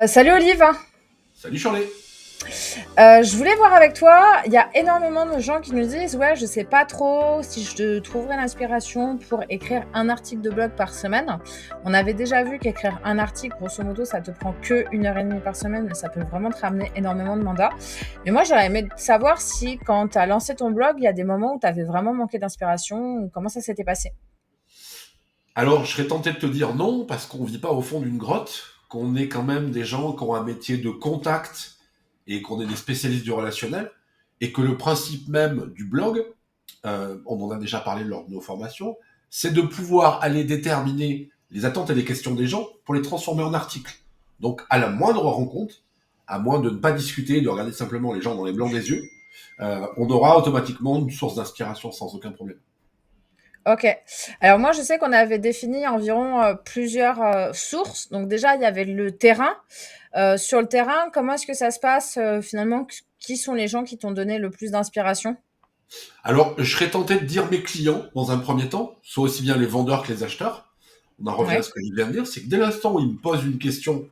Salut Olive. Salut Charlie. Je voulais voir avec toi, il y a énormément de gens qui nous disent ouais, je sais pas trop si je trouverai l'inspiration pour écrire un article de blog par semaine. On avait déjà vu qu'écrire un article, grosso modo, ça te prend que 1 heure et demie par semaine, mais ça peut vraiment te ramener énormément de mandats. Mais moi, j'aurais aimé savoir si quand tu as lancé ton blog, il y a des moments où tu avais vraiment manqué d'inspiration ou comment ça s'était passé. Alors, je serais tenté de te dire non, parce qu'on vit pas au fond d'une grotte, qu'on est quand même des gens qui ont un métier de contact et qu'on est des spécialistes du relationnel, et que le principe même du blog, on en a déjà parlé lors de nos formations, c'est de pouvoir aller déterminer les attentes et les questions des gens pour les transformer en articles. Donc, à la moindre rencontre, à moins de ne pas discuter, de regarder simplement les gens dans les blancs des yeux, on aura automatiquement une source d'inspiration sans aucun problème. Ok. Alors moi, je sais qu'on avait défini environ plusieurs sources. Donc déjà, il y avait le terrain. Sur le terrain, comment est-ce que ça se passe finalement? Qui sont les gens qui t'ont donné le plus d'inspiration? Alors, je serais tenté de dire mes clients, dans un premier temps, soit aussi bien les vendeurs que les acheteurs. On en revient à Ouais. ce que je viens de dire, c'est que dès l'instant où ils me posent une question,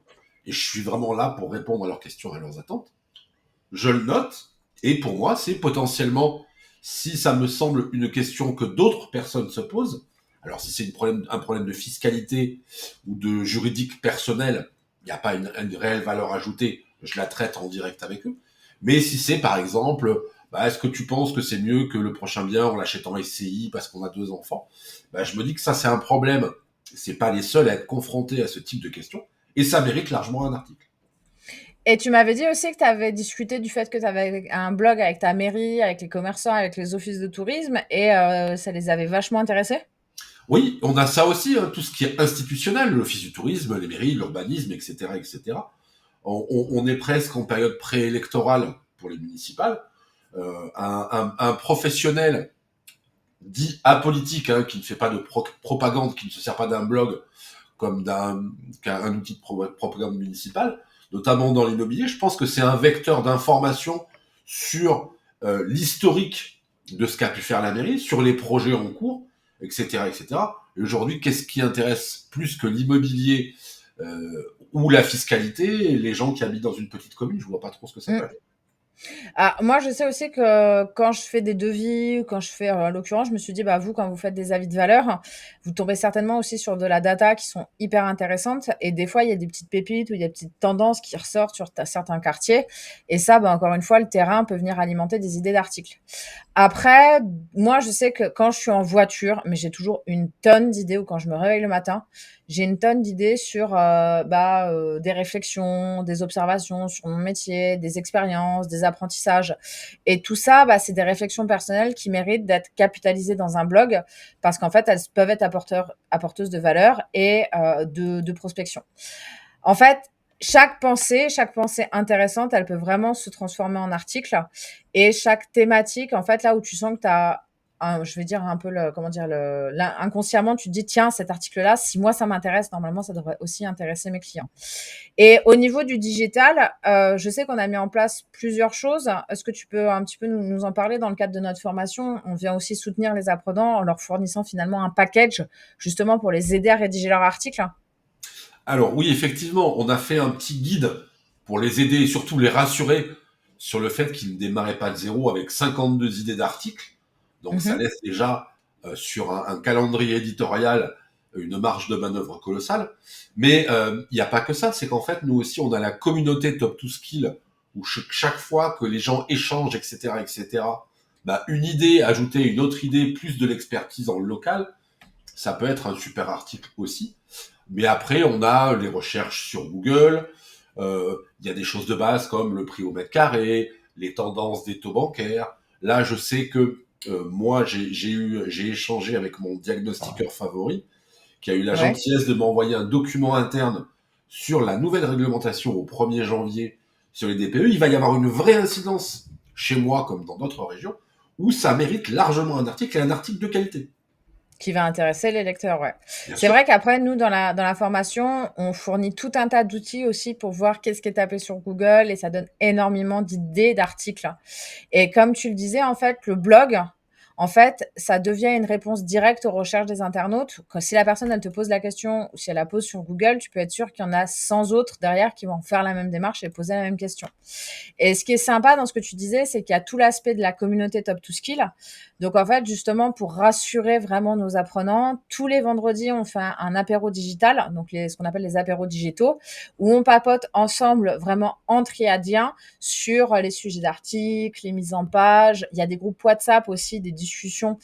et je suis vraiment là pour répondre à leurs questions et à leurs attentes, je le note, et pour moi, c'est potentiellement, si ça me semble une question que d'autres personnes se posent, alors si c'est un problème de fiscalité ou de juridique personnel, il n'y a pas une réelle valeur ajoutée, je la traite en direct avec eux. Mais si c'est par exemple, bah, est-ce que tu penses que c'est mieux que le prochain bien on l'achète en SCI parce qu'on a 2 enfants, bah, je me dis que ça c'est un problème. C'est pas les seuls à être confrontés à ce type de questions, et ça mérite largement un article. Et tu m'avais dit aussi que tu avais discuté du fait que tu avais un blog avec ta mairie, avec les commerçants, avec les offices de tourisme, et ça les avait vachement intéressés. Oui, on a ça aussi, hein, tout ce qui est institutionnel, l'office du tourisme, les mairies, l'urbanisme, etc., etc. On est presque en période préélectorale pour les municipales. Un professionnel dit apolitique, hein, qui ne fait pas de propagande, qui ne se sert pas d'un blog comme qu'un outil de propagande municipale, notamment dans l'immobilier, je pense que c'est un vecteur d'information sur l'historique de ce qu'a pu faire la mairie, sur les projets en cours, etc., etc. Et aujourd'hui, qu'est-ce qui intéresse plus que l'immobilier ou la fiscalité, les gens qui habitent dans une petite commune? Je vois pas trop ce que ça peut être. Ah, moi, je sais aussi que quand je fais des devis ou quand je fais, en l'occurrence, je me suis dit, bah, vous, quand vous faites des avis de valeur, vous tombez certainement aussi sur de la data qui sont hyper intéressantes. Et des fois, il y a des petites pépites ou il y a des petites tendances qui ressortent sur certains quartiers. Et ça, bah, encore une fois, le terrain peut venir alimenter des idées d'articles. Après, moi, je sais que quand je suis en voiture, mais j'ai toujours une tonne d'idées, ou quand je me réveille le matin, j'ai une tonne d'idées sur des réflexions, des observations sur mon métier, des expériences, des apprentissages. Et tout ça, bah, c'est des réflexions personnelles qui méritent d'être capitalisées dans un blog parce qu'en fait, elles peuvent être apporteuses de valeur et de prospection. En fait, chaque pensée intéressante, elle peut vraiment se transformer en article. Et chaque thématique, en fait, là où tu sens que tu as, je vais dire un peu le, comment dire, inconsciemment, tu te dis, tiens, cet article-là, si moi ça m'intéresse, normalement, ça devrait aussi intéresser mes clients. Et au niveau du digital, je sais qu'on a mis en place plusieurs choses. Est-ce que tu peux un petit peu nous en parler dans le cadre de notre formation? On vient aussi soutenir les apprenants en leur fournissant finalement un package justement pour les aider à rédiger leur article. Alors oui, effectivement, on a fait un petit guide pour les aider et surtout les rassurer sur le fait qu'ils ne démarraient pas de zéro avec 52 idées d'articles. Donc ça Mhm. laisse déjà sur un calendrier éditorial une marge de manœuvre colossale. Mais il n'y a pas que ça, c'est qu'en fait, nous aussi, on a la communauté Top 2 Skill, où chaque fois que les gens échangent, etc., etc., bah, une idée, ajouter une autre idée, plus de l'expertise en local, ça peut être un super article aussi. Mais après, on a les recherches sur Google. Il y a des choses de base comme le prix au mètre carré, les tendances des taux bancaires. Là, je sais que moi, j'ai échangé avec mon diagnostiqueur favori, qui a eu la Ouais. gentillesse de m'envoyer un document interne sur la nouvelle réglementation au 1er janvier sur les DPE. Il va y avoir une vraie incidence chez moi comme dans d'autres régions où ça mérite largement un article et un article de qualité, Qui va intéresser les lecteurs, ouais. bien C'est sûr. vrai qu'après, nous, dans la formation, on fournit tout un tas d'outils aussi pour voir qu'est-ce qui est tapé sur Google et ça donne énormément d'idées d'articles. Et comme tu le disais, en fait, le blog, en fait, ça devient une réponse directe aux recherches des internautes. Si la personne, elle te pose la question ou si elle la pose sur Google, tu peux être sûr qu'il y en a 100 autres derrière qui vont faire la même démarche et poser la même question. Et ce qui est sympa dans ce que tu disais, c'est qu'il y a tout l'aspect de la communauté Top to Skill. Donc, en fait, justement, pour rassurer vraiment nos apprenants, tous les vendredis, on fait un apéro digital, donc ce qu'on appelle les apéros digitaux, où on papote ensemble, vraiment en triadien, sur les sujets d'articles, les mises en page. Il y a des groupes WhatsApp aussi, des discussions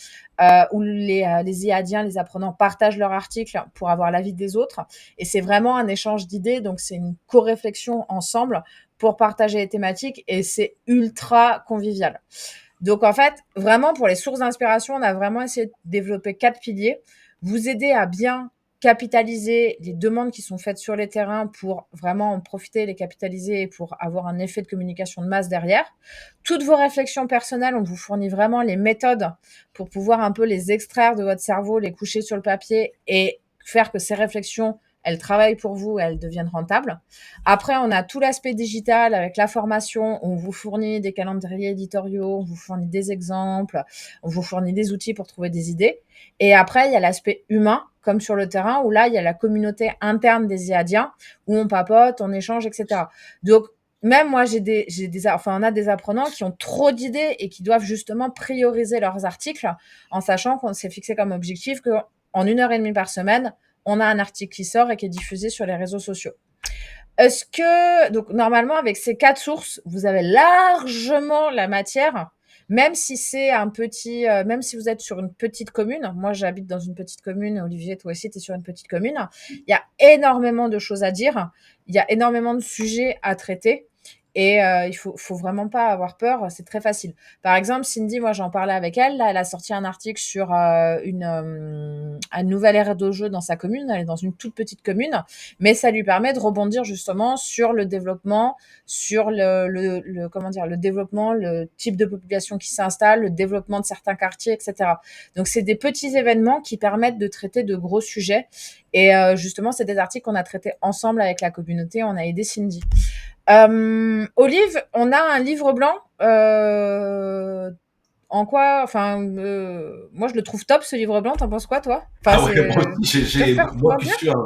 où les IADiens, les apprenants partagent leurs articles pour avoir l'avis des autres. Et c'est vraiment un échange d'idées, donc c'est une co-réflexion ensemble pour partager les thématiques et c'est ultra convivial. Donc en fait, vraiment pour les sources d'inspiration, on a vraiment essayé de développer 4 piliers, vous aider à bien capitaliser les demandes qui sont faites sur les terrains pour vraiment en profiter, les capitaliser et pour avoir un effet de communication de masse derrière. Toutes vos réflexions personnelles, on vous fournit vraiment les méthodes pour pouvoir un peu les extraire de votre cerveau, les coucher sur le papier et faire que ces réflexions, elles travaillent pour vous et elles deviennent rentables. Après, on a tout l'aspect digital avec la formation. On vous fournit des calendriers éditoriaux, on vous fournit des exemples, on vous fournit des outils pour trouver des idées. Et après, il y a l'aspect humain, comme sur le terrain, où là, il y a la communauté interne des IADiens, où on papote, on échange, etc. Donc, même moi, on a des apprenants qui ont trop d'idées et qui doivent justement prioriser leurs articles en sachant qu'on s'est fixé comme objectif qu'en 1 heure et demie par semaine, on a un article qui sort et qui est diffusé sur les réseaux sociaux. Est-ce que, donc normalement, avec ces 4 sources, vous avez largement la matière, même si c'est même si vous êtes sur une petite commune. Moi, j'habite dans une petite commune. Olivier, toi aussi, tu es sur une petite commune. Il y a énormément de choses à dire. Il y a énormément de sujets à traiter. Et il faut vraiment pas avoir peur, c'est très facile. Par exemple, Cindy, moi j'en parlais avec elle, là, elle a sorti un article sur une nouvelle ère de jeu dans sa commune, elle est dans une toute petite commune, mais ça lui permet de rebondir justement sur le développement, sur comment dire, le développement, le type de population qui s'installe, le développement de certains quartiers, etc. Donc c'est des petits événements qui permettent de traiter de gros sujets. Et justement, c'est des articles qu'on a traités ensemble avec la communauté, on a aidé Cindy. Olive, on a un livre blanc. En quoi, enfin, moi je le trouve top ce livre blanc. T'en penses quoi, toi? Enfin, Ah ouais, c'est. moi aussi, Tu peux faire moi, rebondir?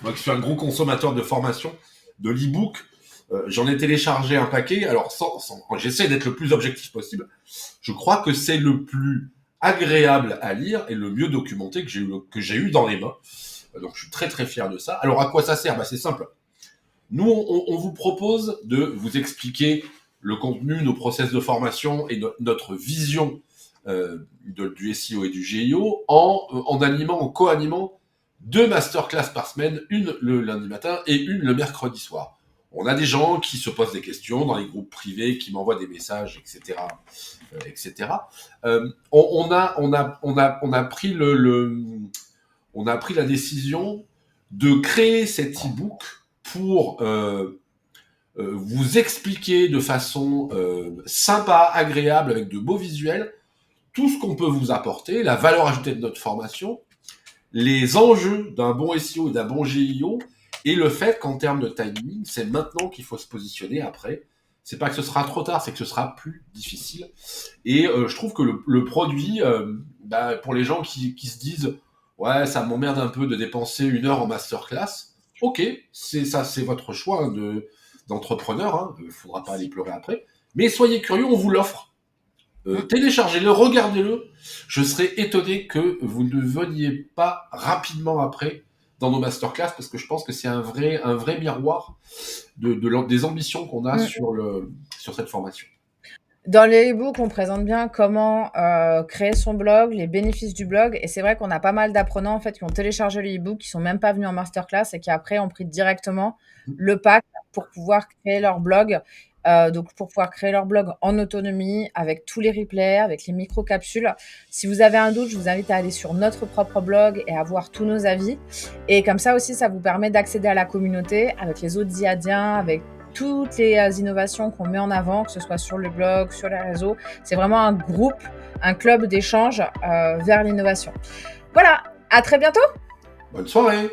moi qui suis un gros consommateur de formation, de l'e-book, j'en ai téléchargé un paquet. Alors, j'essaie d'être le plus objectif possible. Je crois que c'est le plus agréable à lire et le mieux documenté que j'ai eu dans les mains. Donc, je suis très très fier de ça. Alors, à quoi ça sert? Bah, c'est simple. Nous, on vous propose de vous expliquer le contenu, nos process de formation et notre vision du SEO et du GIO en animant, en co-animant 2 masterclass par semaine, une le lundi matin et une le mercredi soir. On a des gens qui se posent des questions dans les groupes privés, qui m'envoient des messages, etc., etc. On a pris on a pris la décision de créer cet e-book pour vous expliquer de façon sympa, agréable, avec de beaux visuels, tout ce qu'on peut vous apporter, la valeur ajoutée de notre formation, les enjeux d'un bon SEO et d'un bon GIO, et le fait qu'en termes de timing, c'est maintenant qu'il faut se positionner après. C'est pas que ce sera trop tard, c'est que ce sera plus difficile. Et je trouve que le produit, pour les gens qui se disent ouais, ça m'emmerde un peu de dépenser 1 heure en masterclass, ok, c'est ça, c'est votre choix d'entrepreneur, hein, faudra pas aller pleurer après. Mais soyez curieux, on vous l'offre. Téléchargez-le, regardez-le. Je serais étonné que vous ne veniez pas rapidement après dans nos masterclass parce que je pense que c'est un vrai miroir des ambitions qu'on a Mm. sur cette formation. Dans les e-books, on présente bien comment créer son blog, les bénéfices du blog. Et c'est vrai qu'on a pas mal d'apprenants en fait qui ont téléchargé les e-books, qui sont même pas venus en masterclass et qui après ont pris directement le pack pour pouvoir créer leur blog. Donc pour pouvoir créer leur blog en autonomie, avec tous les replays, avec les micro-capsules. Si vous avez un doute, je vous invite à aller sur notre propre blog et à voir tous nos avis. Et comme ça aussi, ça vous permet d'accéder à la communauté avec les autres IADiens, avec toutes les innovations qu'on met en avant, que ce soit sur le blog, sur les réseaux. C'est vraiment un groupe, un club d'échange vers l'innovation. Voilà, à très bientôt. Bonne soirée!